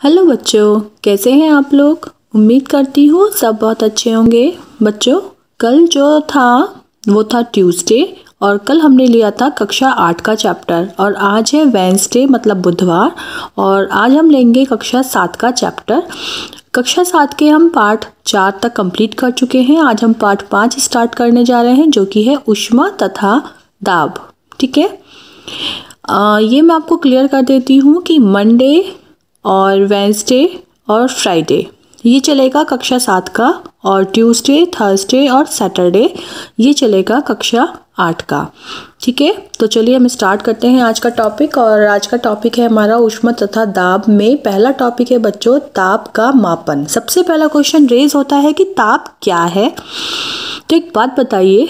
Hello बच्चों, कैसे हैं आप लोग। उम्मीद करती हूँ सब बहुत अच्छे होंगे। बच्चों, कल जो था वो था ट्यूसडे और कल हमने लिया था कक्षा 8 का चैप्टर और आज है वेडनेसडे मतलब बुधवार और आज हम लेंगे कक्षा 7 का चैप्टर। कक्षा 7 के हम पार्ट 4 तक कंप्लीट कर चुके हैं। आज हम पार्ट 5 स्टार्ट करने जा रहे हैं जो कि है ऊष्मा तथा दाब। ठीक है, ये मैं आपको क्लियर कर देती हूँ कि मंडे और वेडनेसडे और फ्राइडे ये चलेगा कक्षा 7 का और ट्यूसडे, थर्सडे और सैटरडे ये चलेगा कक्षा 8 का। ठीक है, तो चलिए हम स्टार्ट करते हैं आज का टॉपिक। और आज का टॉपिक है हमारा ऊष्मा तथा दाब में पहला टॉपिक है बच्चों ताप का मापन। सबसे पहला क्वेश्चन रेज होता है कि ताप क्या है। तो एक बात बताइए,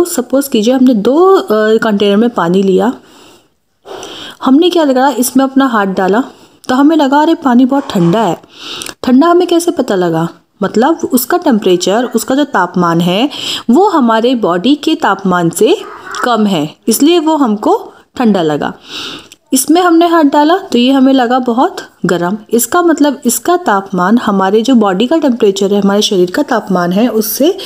सपोज कीजिए हमने दो कंटेनर में पानी लिया, हमने क्या लगा इसमें अपना हाथ डाला तो हमें लगा अरे पानी बहुत ठंडा है। ठंडा हमें कैसे पता लगा, मतलब उसका टेम्परेचर, उसका जो तापमान है वो हमारे बॉडी के तापमान से कम है, इसलिए वो हमको ठंडा लगा। इसमें हमने हाथ डाला तो ये हमें लगा बहुत गर्म। इसका मतलब इसका तापमान हमारे जो बॉडी का टेम्परेचर है, हमारे शरीर का तापमान है उससे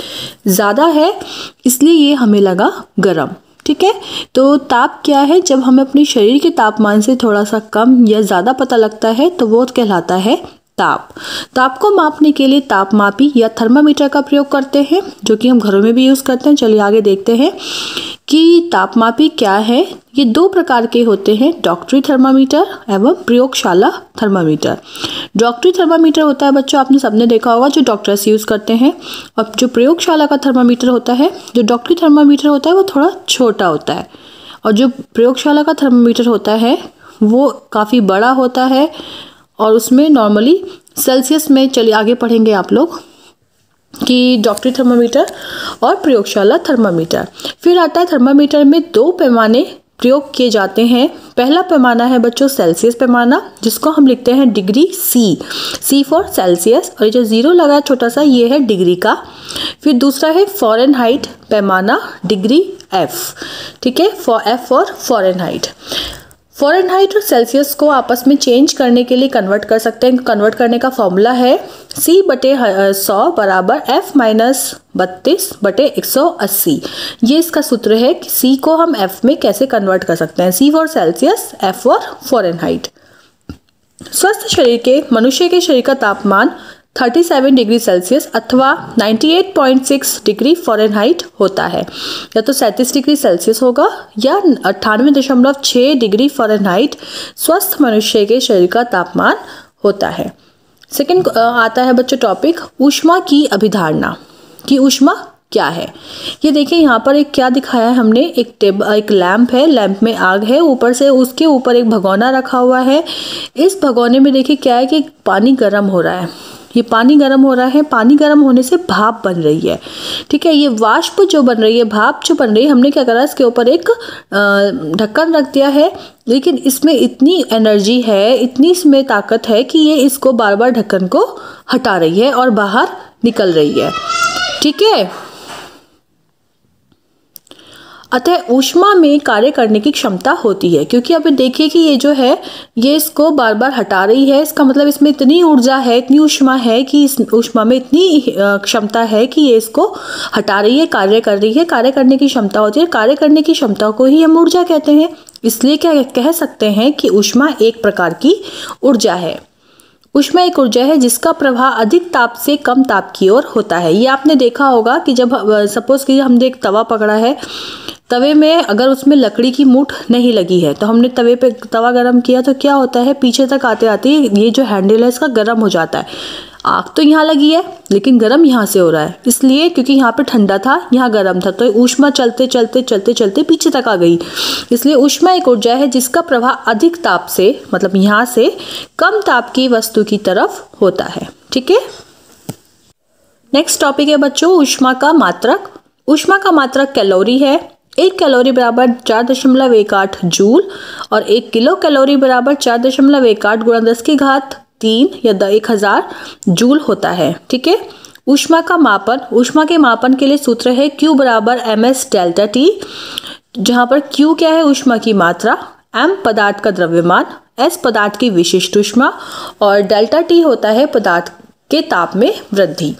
ज़्यादा है, इसलिए ये हमें लगा गर्म। ठीक है, तो ताप क्या है, जब हमें अपने शरीर के तापमान से थोड़ा सा कम या ज़्यादा पता लगता है तो वो कहलाता है ताप। ताप को मापने के लिए तापमापी या थर्मामीटर का प्रयोग करते हैं जो कि हम घरों में भी यूज़ करते हैं। चलिए आगे देखते हैं कि तापमापी क्या है। ये दो प्रकार के होते हैं, डॉक्टरी थर्मामीटर एवं प्रयोगशाला थर्मामीटर। डॉक्टरी थर्मामीटर होता है बच्चों, आपने सबने देखा होगा जो डॉक्टर्स यूज़ करते हैं, और जो प्रयोगशाला का थर्मामीटर होता है, जो डॉक्टरी थर्मामीटर होता है वो थोड़ा छोटा होता है और जो प्रयोगशाला का थर्मामीटर होता है वो काफ़ी बड़ा होता है और उसमें नॉर्मली सेल्सियस में, चलिए आगे पढ़ेंगे आप लोग कि डॉक्टरी थर्मामीटर और प्रयोगशाला थर्मामीटर। फिर आता है थर्मामीटर में दो पैमाने प्रयोग किए जाते हैं। पहला पैमाना है बच्चों सेल्सियस पैमाना, जिसको हम लिखते हैं डिग्री सी फॉर सेल्सियस, और ये जो जीरो लगा है छोटा सा ये है डिग्री का। फिर दूसरा है फॉरेनहाइट पैमाना, डिग्री एफ। ठीक है, एफ फॉर फॉरेनहाइट। फॉरेनहाइट और सेल्सियस को आपस में चेंज करने के लिए कन्वर्ट कर सकते हैं। कन्वर्ट करने का फॉर्मूला है C/100 बराबर F-32/180। ये इसका सूत्र है कि C को हम F में कैसे कन्वर्ट कर सकते हैं। C for Celsius, F for Fahrenheit. स्वस्थ शरीर के मनुष्य के शरीर का तापमान 37 डिग्री सेल्सियस अथवा 98.6 डिग्री फॉरेनहाइट होता है। या तो 37 डिग्री सेल्सियस होगा या 98.6 डिग्री फॉरेनहाइट स्वस्थ मनुष्य के शरीर का तापमान होता है। सेकंड आता है बच्चों टॉपिक ऊष्मा की अभिधारणा, कि ऊष्मा क्या है। ये देखिए यहाँ पर एक क्या दिखाया है हमने, एक लैंप है, लैंप में आग है, ऊपर से उसके ऊपर एक भगोना रखा हुआ है। इस भगोने में देखिए क्या है कि पानी गर्म हो रहा है। ये पानी गर्म हो रहा है, पानी गर्म होने से भाप बन रही है। ठीक है, ये वाष्प जो बन रही है, भाप जो बन रही है, हमने क्या करा इसके ऊपर एक ढक्कन रख दिया है, लेकिन इसमें इतनी एनर्जी है, इतनी इसमें ताकत है कि ये इसको बार बार ढक्कन को हटा रही है और बाहर निकल रही है। ठीक है, अतः ऊष्मा में कार्य करने की क्षमता होती है, क्योंकि अब देखिए कि ये जो है ये इसको बार बार हटा रही है, इसका मतलब इसमें इतनी ऊर्जा है, इतनी ऊष्मा है कि इस ऊष्मा में इतनी क्षमता है कि ये इसको हटा रही है, कार्य कर रही है। कार्य करने की क्षमता होती है, कार्य करने की क्षमता को ही हम ऊर्जा कहते हैं। इसलिए क्या कह सकते हैं कि ऊष्मा एक प्रकार की ऊर्जा है। ऊष्मा एक ऊर्जा है जिसका प्रवाह अधिक ताप से कम ताप की ओर होता है। ये आपने देखा होगा कि जब सपोज कि हमने एक तवा पकड़ा है, तवे में अगर उसमें लकड़ी की मूठ नहीं लगी है तो हमने तवे पे तवा गरम किया तो क्या होता है, पीछे तक आते आते ये जो हैंडल है इसका गर्म हो जाता है। आग तो यहाँ लगी है लेकिन गर्म यहाँ से हो रहा है, इसलिए क्योंकि यहाँ पे ठंडा था, यहाँ गर्म था, तो ऊष्मा चलते चलते चलते चलते पीछे तक आ गई। इसलिए ऊष्मा एक ऊर्जा है जिसका प्रवाह अधिक ताप से, मतलब यहाँ से कम ताप की वस्तु की तरफ होता है। ठीक है, नेक्स्ट टॉपिक है बच्चों ऊष्मा का मात्रक। ऊष्मा का मात्रक कैलोरी है। 1 कैलोरी बराबर 4.18 जूल और 1 किलो कैलोरी बराबर 4.18 गुणा 10 की घात 3 या 1000 जूल होता है। ठीक है, ऊष्मा का मापन, ऊष्मा के मापन के लिए सूत्र है Q बराबर ms डेल्टा T, जहाँ पर Q क्या है ऊष्मा की मात्रा, M पदार्थ का द्रव्यमान, एस पदार्थ की विशिष्ट ऊष्मा और डेल्टा टी होता है पदार्थ के ताप में वृद्धि।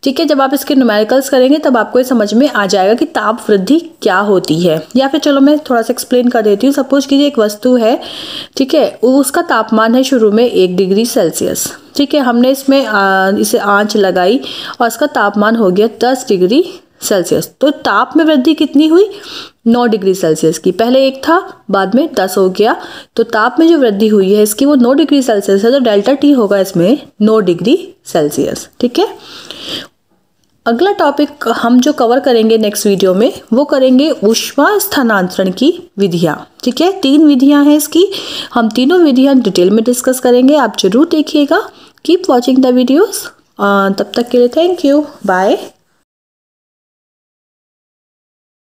ठीक है, जब आप इसके न्यूमेरिकल्स करेंगे तब आपको ये समझ में आ जाएगा कि ताप वृद्धि क्या होती है। या फिर चलो मैं थोड़ा सा एक्सप्लेन कर देती हूँ। सपोज कीजिए एक वस्तु है, ठीक है, उसका तापमान है शुरू में 1 डिग्री सेल्सियस। ठीक है, हमने इसमें इसे आंच लगाई और इसका तापमान हो गया 10 डिग्री सेल्सियस। तो ताप में वृद्धि कितनी हुई? 9 डिग्री सेल्सियस की। पहले 1 था, बाद में 10 हो गया। तो ताप में जो वृद्धि हुई है इसकी वो 9 डिग्री सेल्सियस है, तो डेल्टा टी होगा इसमें 9 डिग्री सेल्सियस। ठीक है, अगला टॉपिक हम जो कवर करेंगे नेक्स्ट वीडियो में वो करेंगे ऊष्मा स्थानांतरण की विधियाँ। ठीक है, 3 विधियाँ हैं इसकी, हम तीनों विधियाँ डिटेल में डिस्कस करेंगे। आप जरूर देखिएगा। Keep watching the videos. तब तक के लिए थैंक यू, बाय।